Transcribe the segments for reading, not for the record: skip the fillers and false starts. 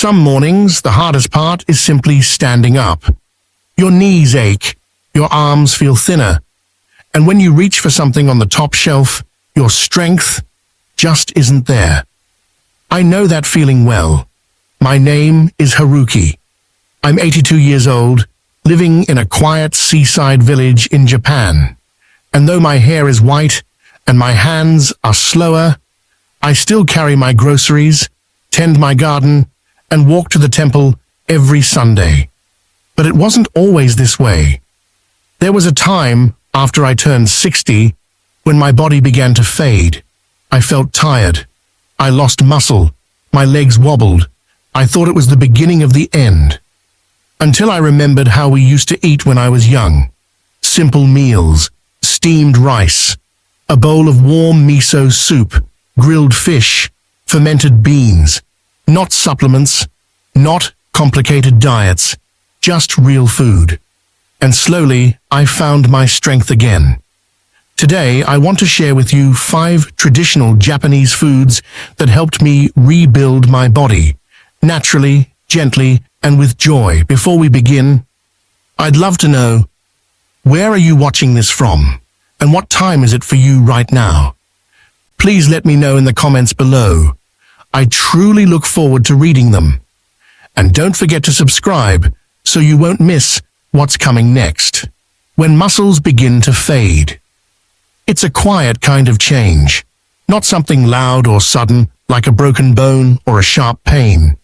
Some mornings, the hardest part is simply standing up. Your knees ache, your arms feel thinner, and when you reach for something on the top shelf, your strength just isn't there. I know that feeling well. My name is Haruki. I'm 82 years old, living in a quiet seaside village in Japan. And though my hair is white and my hands are slower, I still carry my groceries, tend my garden, and walk to the temple every Sunday. But it wasn't always this way. There was a time after I turned 60 when my body began to fade. I felt tired. I lost muscle. My legs wobbled. I thought it was the beginning of the end. Until I remembered how we used to eat when I was young. Simple meals, steamed rice, a bowl of warm miso soup, grilled fish, fermented beans, not supplements, not complicated diets, just real food. And slowly, I found my strength again. Today, I want to share with you 5 traditional Japanese foods that helped me rebuild my body, naturally, gently, and with joy. Before we begin, I'd love to know, where are you watching this from? And what time is it for you right now? Please let me know in the comments below. I truly look forward to reading them. And don't forget to subscribe so you won't miss what's coming next. When muscles begin to fade. It's a quiet kind of change, not something loud or sudden like a broken bone or a sharp pain.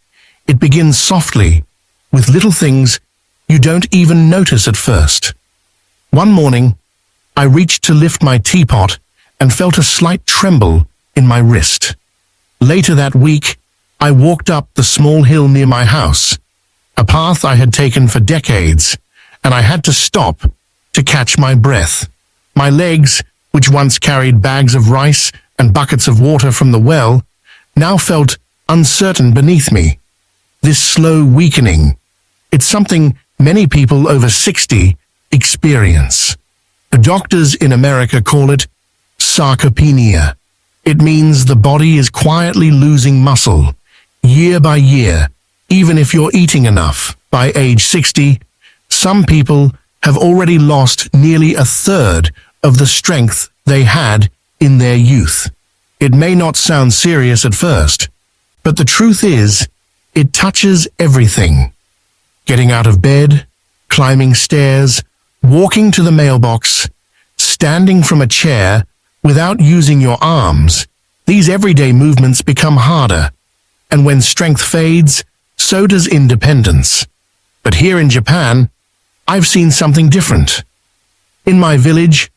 It begins softly, with little things you don't even notice at first. One morning, I reached to lift my teapot and felt a slight tremble in my wrist. Later that week, I walked up the small hill near my house, a path I had taken for decades, and I had to stop to catch my breath. My legs, which once carried bags of rice and buckets of water from the well, now felt uncertain beneath me. This slow weakening, it's something many people over 60 experience. The doctors in America call it sarcopenia. It means the body is quietly losing muscle, year by year, even if you're eating enough. By age 60, some people have already lost nearly a third of the strength they had in their youth. It may not sound serious at first, but the truth is, it touches everything. Getting out of bed, climbing stairs, walking to the mailbox, standing from a chair without using your arms, these everyday movements become harder. And when strength fades, so does independence. But here in Japan, I've seen something different. In my village,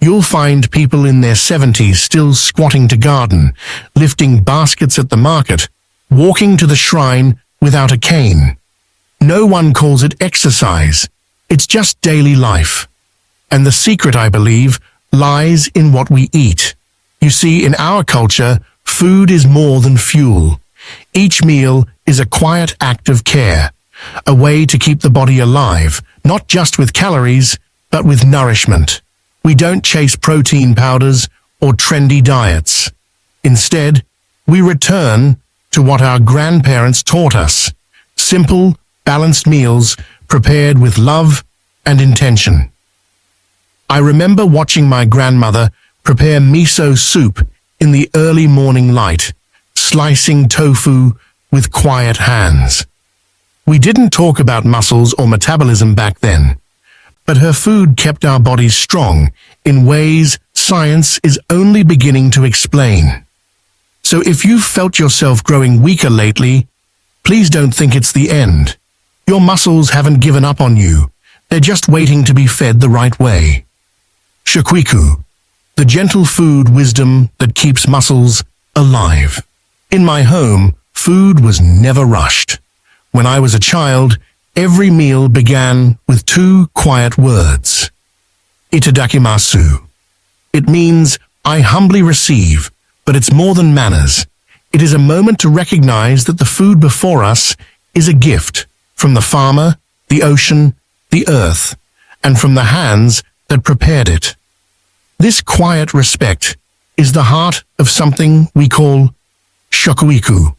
you'll find people in their 70s still squatting to garden, lifting baskets at the market, walking to the shrine without a cane. No one calls it exercise. It's just daily life. And the secret, I believe, lies in what we eat. You see, in our culture, food is more than fuel. Each meal is a quiet act of care, a way to keep the body alive, not just with calories, but with nourishment. We don't chase protein powders or trendy diets. Instead, we return to what our grandparents taught us: simple, balanced meals prepared with love and intention. I remember watching my grandmother prepare miso soup in the early morning light, slicing tofu with quiet hands. We didn't talk about muscles or metabolism back then, but her food kept our bodies strong in ways science is only beginning to explain. So if you've felt yourself growing weaker lately, please don't think it's the end. Your muscles haven't given up on you. They're just waiting to be fed the right way. Shokuiku, the gentle food wisdom that keeps muscles alive. In my home, food was never rushed. When I was a child, every meal began with 2 quiet words. Itadakimasu. It means, I humbly receive, but it's more than manners. It is a moment to recognize that the food before us is a gift from the farmer, the ocean, the earth, and from the hands that prepared it. This quiet respect is the heart of something we call shokuiku.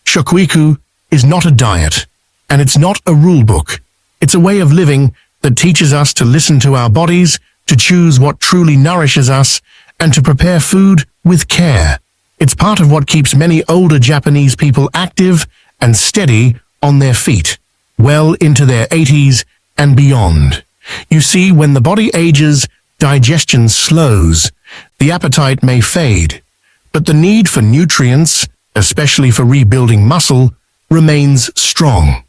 Shokuiku is not a diet, and it's not a rule book. It's a way of living that teaches us to listen to our bodies, to choose what truly nourishes us, and to prepare food with care. It's part of what keeps many older Japanese people active and steady on their feet, well into their 80s and beyond. You see, when the body ages, digestion slows, the appetite may fade, but the need for nutrients, especially for rebuilding muscle, remains strong.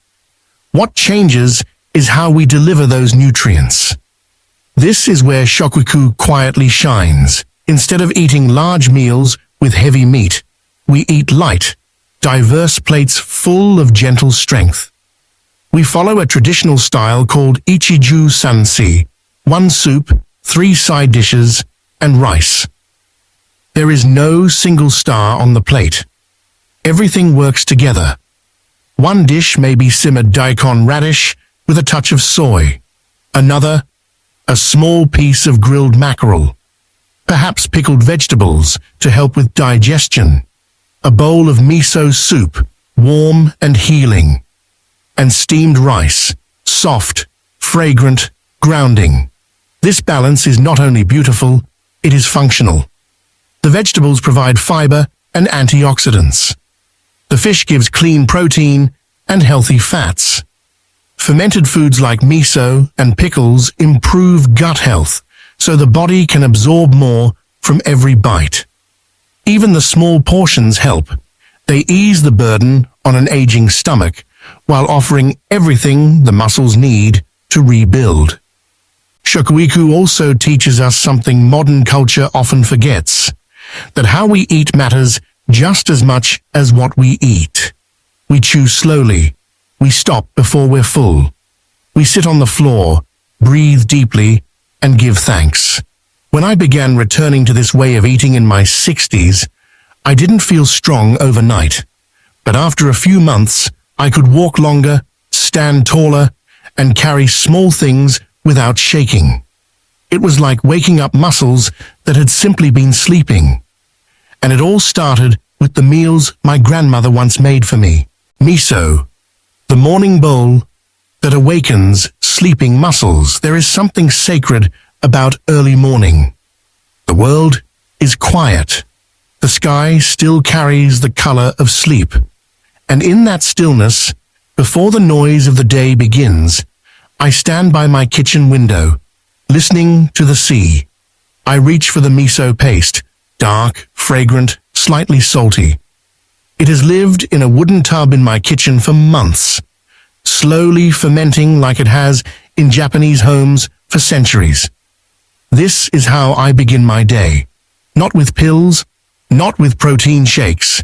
What changes is how we deliver those nutrients. This is where shokuku quietly shines. Instead of eating large meals with heavy meat, we eat light, diverse plates full of gentle strength. We follow a traditional style called ichiju sansi, 1 soup, 3 side dishes, and rice. There is no single star on the plate. Everything works together. One dish may be simmered daikon radish with a touch of soy. Another, a small piece of grilled mackerel. Perhaps pickled vegetables to help with digestion. A bowl of miso soup, warm and healing. And steamed rice, soft, fragrant, grounding. This balance is not only beautiful, it is functional. The vegetables provide fiber and antioxidants. The fish gives clean protein and healthy fats. Fermented foods like miso and pickles improve gut health, so the body can absorb more from every bite. Even the small portions help. They ease the burden on an aging stomach, while offering everything the muscles need to rebuild. Shokuiku also teaches us something modern culture often forgets, that how we eat matters just as much as what we eat. We chew slowly. We stop before we're full. We sit on the floor, breathe deeply, and give thanks. When I began returning to this way of eating in my 60s, I didn't feel strong overnight. But after a few months, I could walk longer, stand taller, and carry small things without shaking. It was like waking up muscles that had simply been sleeping. And it all started with the meals my grandmother once made for me. Miso, the morning bowl that awakens sleeping muscles. There is something sacred about early morning. The world is quiet. The sky still carries the color of sleep. And in that stillness, before the noise of the day begins, I stand by my kitchen window, listening to the sea. I reach for the miso paste, dark, fragrant, slightly salty. It has lived in a wooden tub in my kitchen for months, slowly fermenting like it has in Japanese homes for centuries. This is how I begin my day, not with pills, not with protein shakes,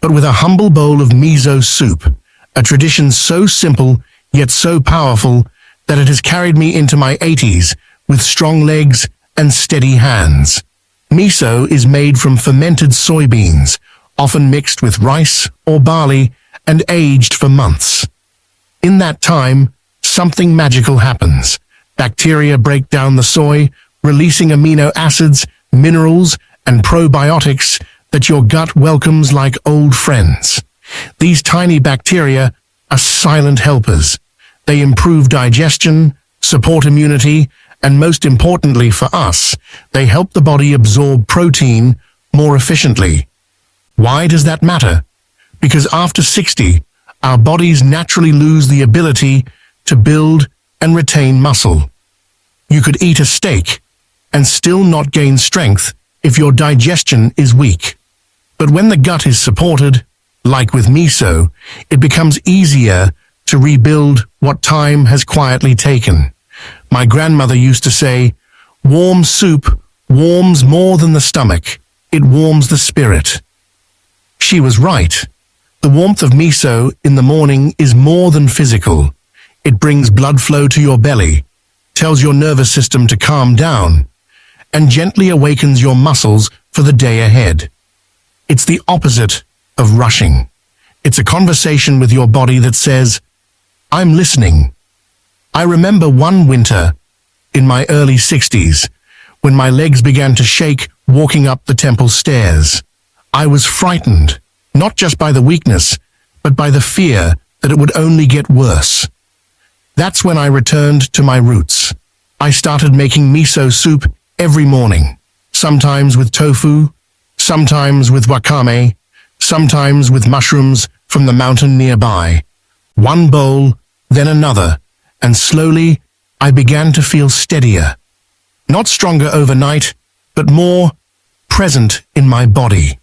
but with a humble bowl of miso soup, a tradition so simple yet so powerful that it has carried me into my 80s with strong legs and steady hands. Miso is made from fermented soybeans, often mixed with rice or barley and aged for months. In that time, something magical happens. Bacteria break down the soy, releasing amino acids, minerals, and probiotics that your gut welcomes like old friends. These tiny bacteria are silent helpers. They improve digestion, support immunity, and most importantly for us, they help the body absorb protein more efficiently. Why does that matter? Because after 60, our bodies naturally lose the ability to build and retain muscle. You could eat a steak and still not gain strength if your digestion is weak. But when the gut is supported, like with miso, it becomes easier to rebuild what time has quietly taken. My grandmother used to say, "Warm soup warms more than the stomach. It warms the spirit." She was right. The warmth of miso in the morning is more than physical. It brings blood flow to your belly, tells your nervous system to calm down, and gently awakens your muscles for the day ahead. It's the opposite of rushing. It's a conversation with your body that says, "I'm listening." I remember one winter in my early 60s when my legs began to shake walking up the temple stairs. I was frightened, not just by the weakness, but by the fear that it would only get worse. That's when I returned to my roots. I started making miso soup every morning, sometimes with tofu, sometimes with wakame, sometimes with mushrooms from the mountain nearby. One bowl, then another, and slowly I began to feel steadier. Not stronger overnight, but more present in my body.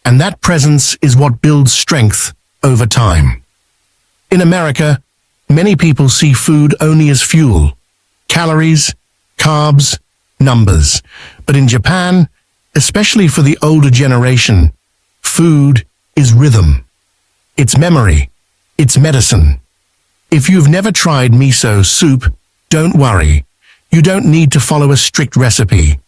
And that presence is what builds strength over time. In America, many people see food only as fuel, calories, carbs, numbers. But in Japan, especially for the older generation, food is rhythm. It's memory. It's medicine. If you've never tried miso soup, don't worry. You don't need to follow a strict recipe.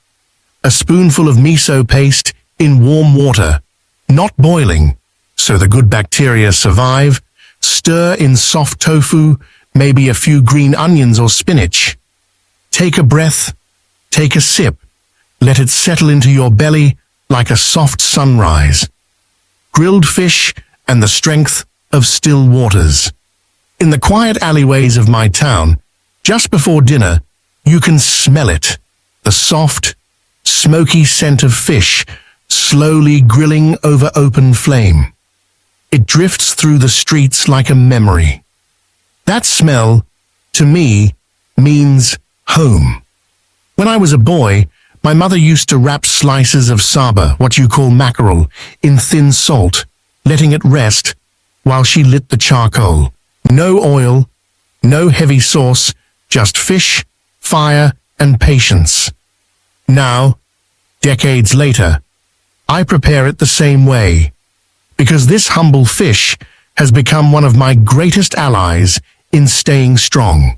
A spoonful of miso paste in warm water, not boiling, so the good bacteria survive. Stir in soft tofu, maybe a few green onions or spinach. Take a breath, take a sip. Let it settle into your belly like a soft sunrise. Grilled fish and the strength of still waters. In the quiet alleyways of my town, just before dinner, you can smell it. The soft, smoky scent of fish slowly grilling over open flame. It drifts through the streets like a memory. That smell, to me, means home. When I was a boy, my mother used to wrap slices of saba, what you call mackerel, in thin salt, letting it rest while she lit the charcoal. No oil, no heavy sauce, just fish, fire, and patience. Now, decades later, I prepare it the same way, because this humble fish has become one of my greatest allies in staying strong.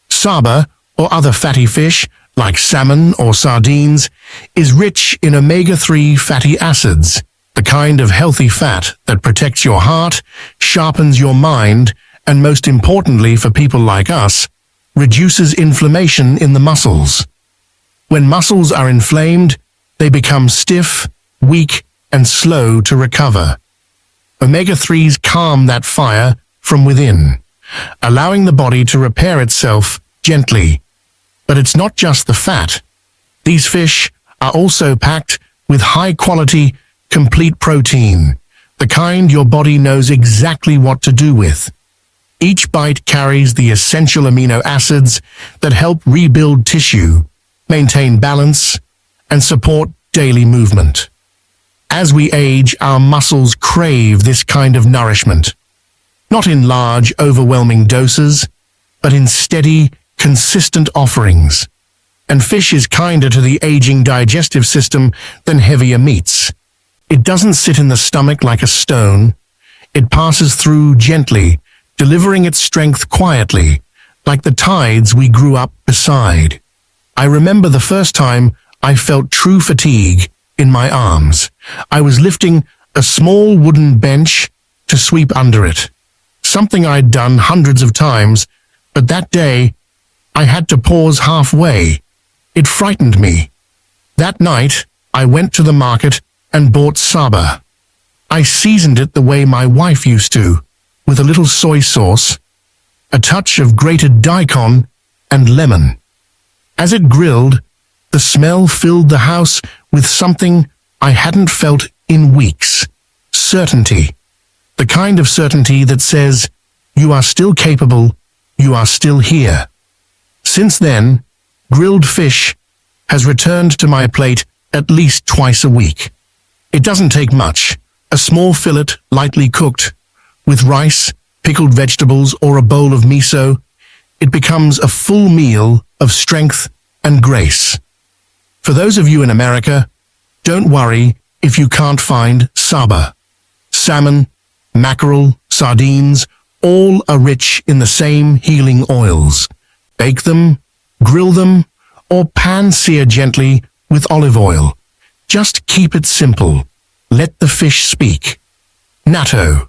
Saba, or other fatty fish, like salmon or sardines, is rich in omega-3 fatty acids, the kind of healthy fat that protects your heart, sharpens your mind, and most importantly for people like us, reduces inflammation in the muscles. When muscles are inflamed, they become stiff, weak, and slow to recover. Omega-3s calm that fire from within, allowing the body to repair itself gently. But it's not just the fat. These fish are also packed with high-quality, complete protein, the kind your body knows exactly what to do with. Each bite carries the essential amino acids that help rebuild tissue, maintain balance, and support daily movement. As we age, our muscles crave this kind of nourishment, not in large, overwhelming doses, but in steady, consistent offerings. And fish is kinder to the aging digestive system than heavier meats. It doesn't sit in the stomach like a stone. It passes through gently, delivering its strength quietly, like the tides we grew up beside. I remember the first time I felt true fatigue in my arms. I was lifting a small wooden bench to sweep under it, something I'd done hundreds of times, but that day I had to pause halfway. It frightened me. That night, I went to the market and bought saba. I seasoned it the way my wife used to, with a little soy sauce, a touch of grated daikon, and lemon. As it grilled, the smell filled the house with something I hadn't felt in weeks. Certainty. The kind of certainty that says, you are still capable, you are still here. Since then, grilled fish has returned to my plate at least twice a week. It doesn't take much. A small fillet, lightly cooked, with rice, pickled vegetables, or a bowl of miso, it becomes a full meal of strength and grace. For those of you in America, don't worry if you can't find saba. Salmon, mackerel, sardines, all are rich in the same healing oils. Bake them, grill them, or pan-sear gently with olive oil. Just keep it simple. Let the fish speak. Natto,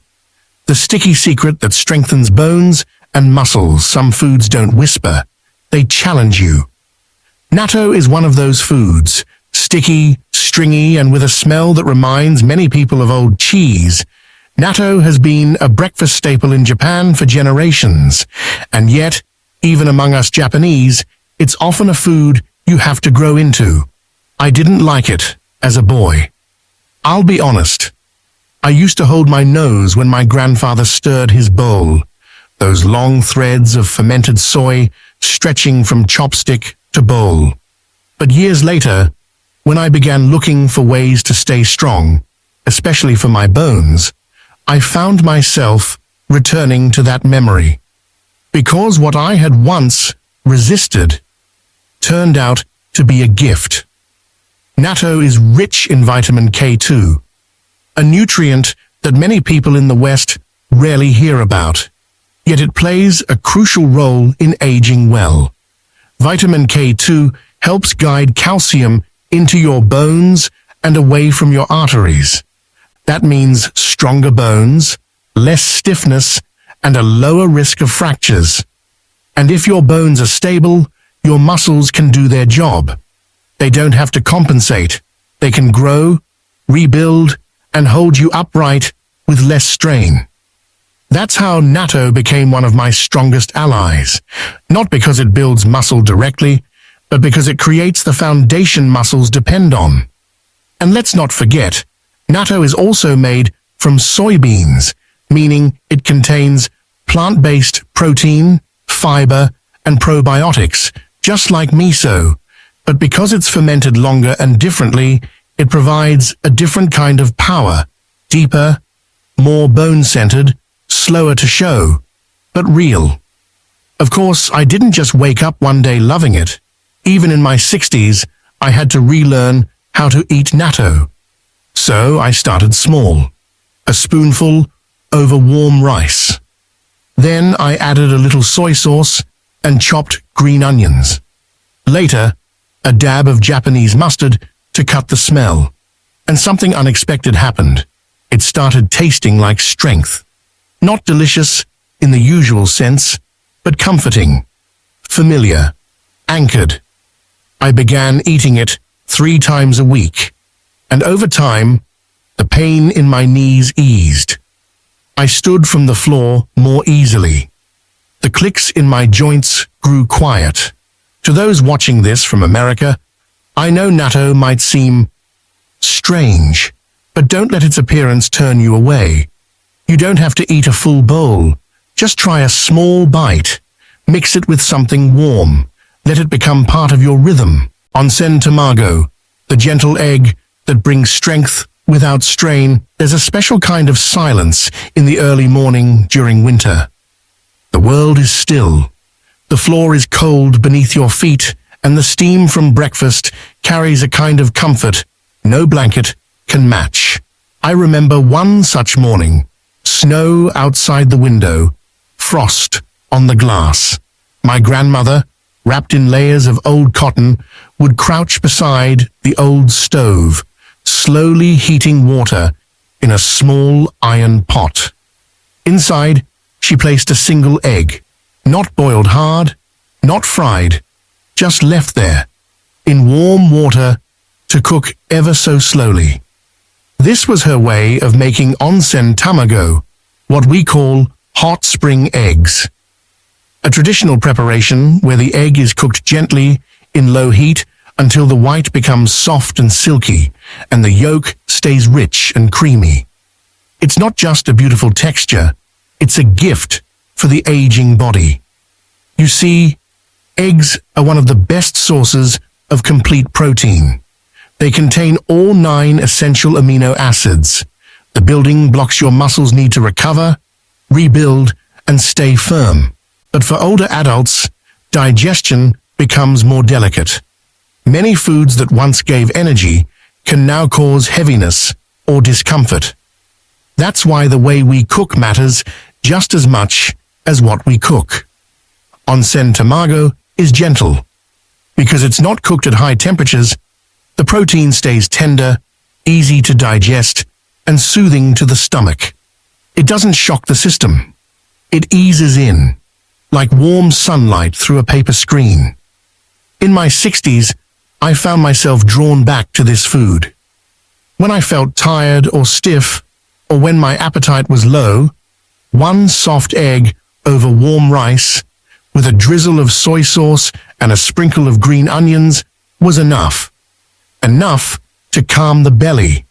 the sticky secret that strengthens bones and muscles. Some foods don't whisper, they challenge you. Natto is one of those foods, sticky, stringy, and with a smell that reminds many people of old cheese. Natto has been a breakfast staple in Japan for generations, and yet, even among us Japanese, it's often a food you have to grow into. I didn't like it as a boy. I'll be honest. I used to hold my nose when my grandfather stirred his bowl, those long threads of fermented soy stretching from chopstick to bowl. But years later, when I began looking for ways to stay strong, especially for my bones, I found myself returning to that memory. Because what I had once resisted turned out to be a gift. Natto is rich in vitamin K2, a nutrient that many people in the West rarely hear about, yet it plays a crucial role in aging well. Vitamin K2 helps guide calcium into your bones and away from your arteries. That means stronger bones, less stiffness, and a lower risk of fractures. And if your bones are stable, your muscles can do their job. They don't have to compensate. They can grow, rebuild, and hold you upright with less strain. That's how natto became one of my strongest allies, not because it builds muscle directly, but because it creates the foundation muscles depend on. And let's not forget, natto is also made from soybeans, meaning it contains plant-based protein, fiber, and probiotics, just like miso. But because it's fermented longer and differently, it provides a different kind of power, deeper, more bone-centered, slower to show, but real. Of course, I didn't just wake up one day loving it. Even in my 60s, I had to relearn how to eat natto. So I started small, a spoonful over warm rice. Then I added a little soy sauce and chopped green onions. Later, a dab of Japanese mustard to cut the smell. And something unexpected happened. It started tasting like strength. Not delicious in the usual sense, but comforting, familiar, anchored. I began eating it 3 times a week, and over time, the pain in my knees eased. I stood from the floor more easily. The clicks in my joints grew quiet. To those watching this from America, I know natto might seem strange, but don't let its appearance turn you away. You don't have to eat a full bowl. Just try a small bite. Mix it with something warm. Let it become part of your rhythm. Onsen tamago, the gentle egg that brings strength without strain. There's a special kind of silence in the early morning during winter. The world is still. The floor is cold beneath your feet, and the steam from breakfast carries a kind of comfort no blanket can match. I remember one such morning. Snow outside the window, frost on the glass. My grandmother, wrapped in layers of old cotton, would crouch beside the old stove, slowly heating water in a small iron pot. Inside, she placed a single egg, not boiled hard, not fried, just left there, in warm water to cook ever so slowly. This was her way of making onsen tamago, what we call hot spring eggs. A traditional preparation where the egg is cooked gently in low heat until the white becomes soft and silky and the yolk stays rich and creamy. It's not just a beautiful texture, it's a gift for the aging body. You see, eggs are one of the best sources of complete protein. They contain all 9 essential amino acids, the building blocks your muscles need to recover, rebuild, and stay firm. But for older adults, digestion becomes more delicate. Many foods that once gave energy can now cause heaviness or discomfort. That's why the way we cook matters just as much as what we cook. Onsen tamago is gentle. Because it's not cooked at high temperatures, the protein stays tender, easy to digest, and soothing to the stomach. It doesn't shock the system. It eases in, like warm sunlight through a paper screen. In my 60s, I found myself drawn back to this food. When I felt tired or stiff, or when my appetite was low, one soft egg over warm rice with a drizzle of soy sauce and a sprinkle of green onions was enough. Enough to calm the belly.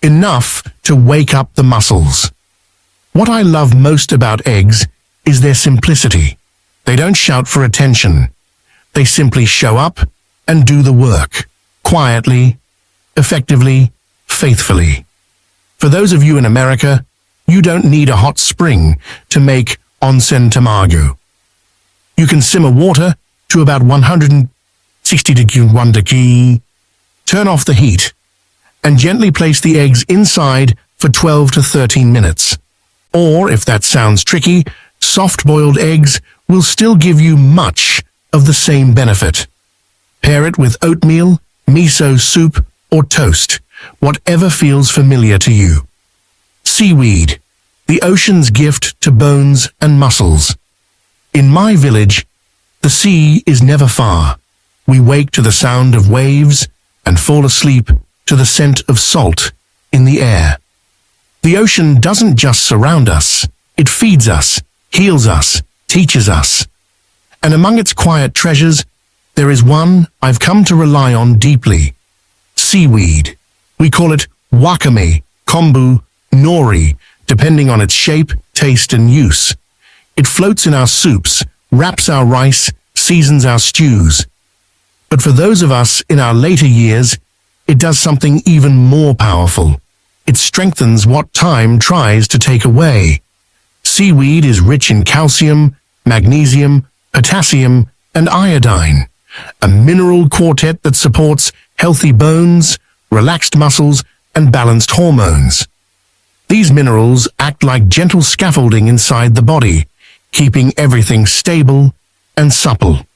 Enough to wake up the muscles. What I love most about eggs is their simplicity. They don't shout for attention. They simply show up and do the work, quietly, effectively, faithfully. For those of you in America, you don't need a hot spring to make onsen tamago. You can simmer water to about 160 degrees, turn off the heat, and gently place the eggs inside for 12 to 13 minutes. Or, if that sounds tricky, soft-boiled eggs will still give you much of the same benefit. Pair it with oatmeal, miso soup, or toast, whatever feels familiar to you. Seaweed, the ocean's gift to bones and muscles. In my village, the sea is never far. We wake to the sound of waves and fall asleep to the scent of salt in the air. The ocean doesn't just surround us, it feeds us, heals us, teaches us. And among its quiet treasures, there is one I've come to rely on deeply. Seaweed. We call it wakame, kombu, nori, depending on its shape, taste, and use. It floats in our soups, wraps our rice, seasons our stews. But for those of us in our later years, it does something even more powerful. It strengthens what time tries to take away. Seaweed is rich in calcium, magnesium, potassium, and iodine, a mineral quartet that supports healthy bones, relaxed muscles, and balanced hormones. These minerals act like gentle scaffolding inside the body, keeping everything stable and supple.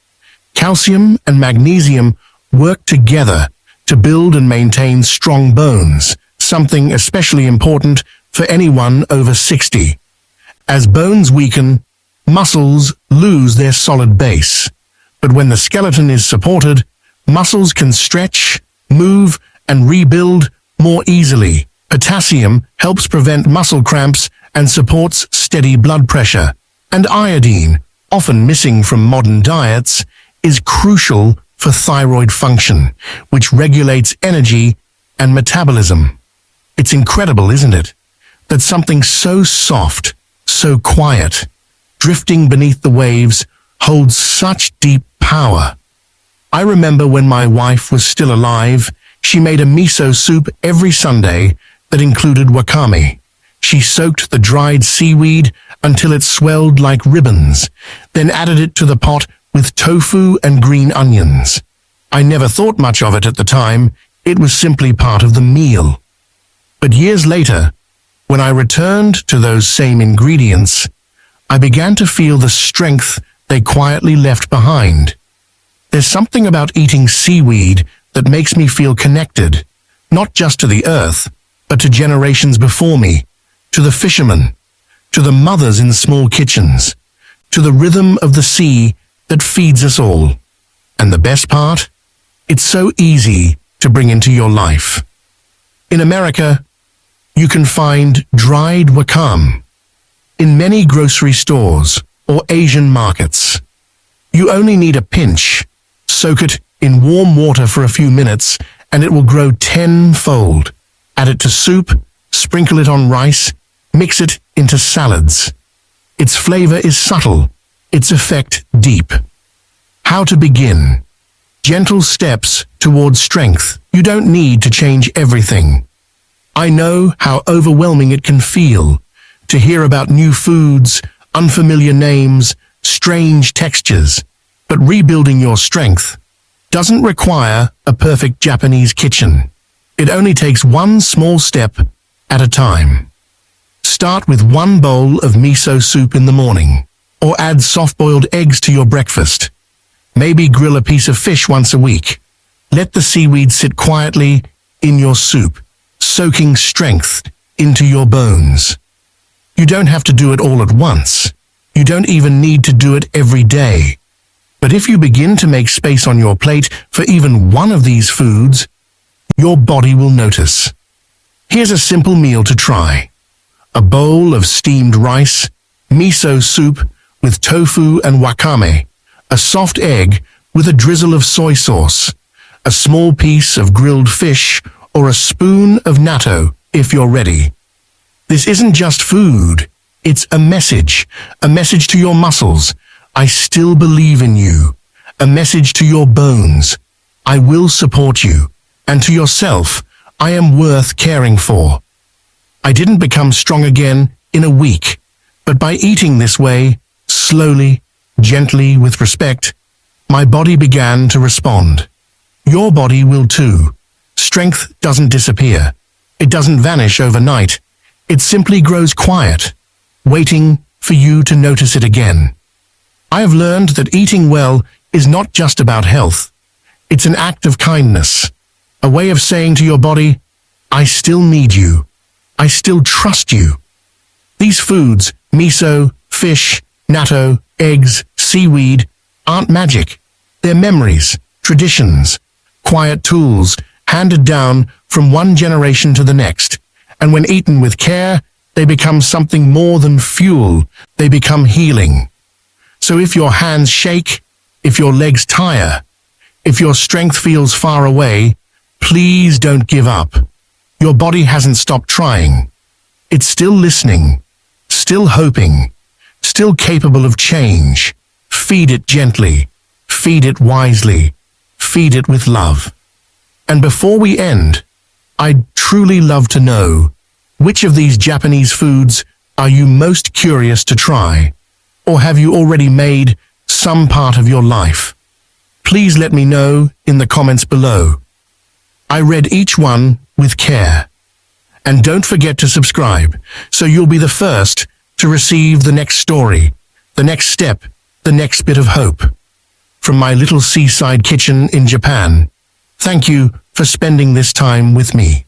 Calcium and magnesium work together to build and maintain strong bones, something especially important for anyone over 60. As bones weaken, muscles lose their solid base. But when the skeleton is supported, muscles can stretch, move, and rebuild more easily. Potassium helps prevent muscle cramps and supports steady blood pressure. And iodine, often missing from modern diets, is crucial for thyroid function, which regulates energy and metabolism. It's incredible, isn't it, that something so soft, so quiet, drifting beneath the waves, holds such deep power. I remember when my wife was still alive, she made a miso soup every Sunday that included wakame. She soaked the dried seaweed until it swelled like ribbons, then added it to the pot with tofu and green onions. I never thought much of it at the time. It was simply part of the meal. But years later, when I returned to those same ingredients, I began to feel the strength they quietly left behind. There's something about eating seaweed that makes me feel connected, not just to the earth, but to generations before me, to the fishermen, to the mothers in small kitchens, to the rhythm of the sea that feeds us all. And the best part? It's so easy to bring into your life. In America, you can find dried wakame in many grocery stores or Asian markets. You only need a pinch. Soak it in warm water for a few minutes and it will grow tenfold. Add it to soup, sprinkle it on rice, mix it into salads. Its flavor is subtle, its effect deep. How to begin? Gentle steps towards strength. You don't need to change everything. I know how overwhelming it can feel to hear about new foods, unfamiliar names, strange textures. But rebuilding your strength doesn't require a perfect Japanese kitchen. It only takes one small step at a time. Start with one bowl of miso soup in the morning, or add soft-boiled eggs to your breakfast. Maybe grill a piece of fish once a week. Let the seaweed sit quietly in your soup, soaking strength into your bones. You don't have to do it all at once. You don't even need to do it every day. But if you begin to make space on your plate for even one of these foods, your body will notice. Here's a simple meal to try. a bowl of steamed rice, miso soup with tofu and wakame, a soft egg with a drizzle of soy sauce, a small piece of grilled fish, or a spoon of natto if you're ready. This isn't just food, it's a message to your muscles. I still believe in you. A message to your bones. I will support you. And to yourself, I am worth caring for. I didn't become strong again in a week, but by eating this way, slowly, gently, with respect, my body began to respond. Your body will too. Strength doesn't disappear. It doesn't vanish overnight. It simply grows quiet, waiting for you to notice it again. I have learned that eating well is not just about health. It's an act of kindness, a way of saying to your body, I still need you. I still trust you. These foods, miso, fish, natto, eggs, seaweed, aren't magic. They're memories, traditions, quiet tools handed down from one generation to the next. And when eaten with care, they become something more than fuel. They become healing. So if your hands shake, if your legs tire, if your strength feels far away, please don't give up. Your body hasn't stopped trying. It's still listening, still hoping, still capable of change. Feed it gently, feed it wisely, feed it with love. And before we end, I'd truly love to know, which of these Japanese foods are you most curious to try? Or have you already made some part of your life? Please let me know in the comments below. I read each one with care. And don't forget to subscribe, so you'll be the first to receive the next story, the next step, the next bit of hope. From my little seaside kitchen in Japan, thank you for spending this time with me.